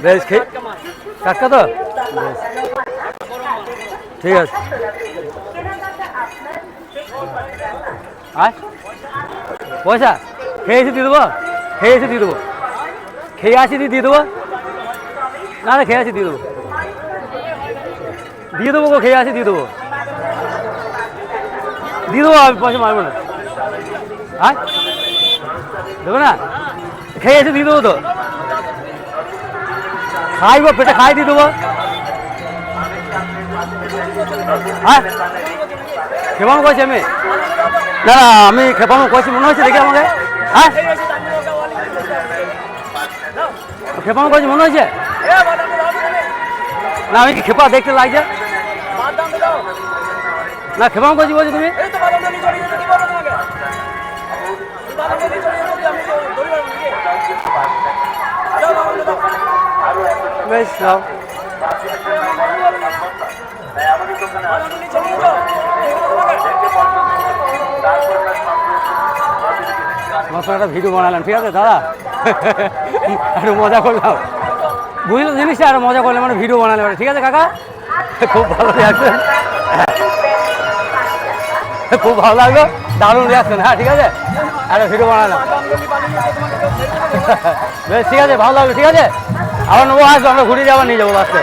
বেশ টাটকা তো ঠিক আছে। পয়সা খেয়ে এসে দিয়ে দেবো, খেয়ে এসে দিয়ে দেবো, খেয়ে আসি দিয়ে দেবো। না না খেয়ে আসি দিয়ে দেবো, দিয়ে দেবো গো, খেয়ে আসি দিয়ে দেবো, দিয়ে দেবো, আমি পয়সা মারবো না। হ্যাঁ দেবো না, খেয়ে এসে দিয়ে দেবো তো, খাইবো পেটে খাই দিয়ে দেবো। হ্যাঁ খেপানো করছি আমি, না না আমি খেপানো করছি মনে হচ্ছে দেখে আমাকে। হ্যাঁ খেপানো করছি মনে হচ্ছে না, আমি কি খেপা দেখতে লাগছে না, খেপানো করছি বলছি তুমি। বেশ যাও, আমার সঙ্গে একটা ভিডিও বানালাম, ঠিক আছে দাদা, একটু মজা করলাম, বুঝলো জিনিসটা, আর মজা করলাম মানে ভিডিও বানালাম, ঠিক আছে কাকা, খুব ভালো রিয়াকশন, খুব ভালো লাগলো, দারুণ রিয়াকশন। হ্যাঁ ঠিক আছে, একটা ভিডিও বানালাম, বেশ ঠিক আছে, ভালো লাগলো, ঠিক আছে, আবার নেবো, আসবো, আমরা ঘুরে যাবো, নিয়ে যাবো বাসে।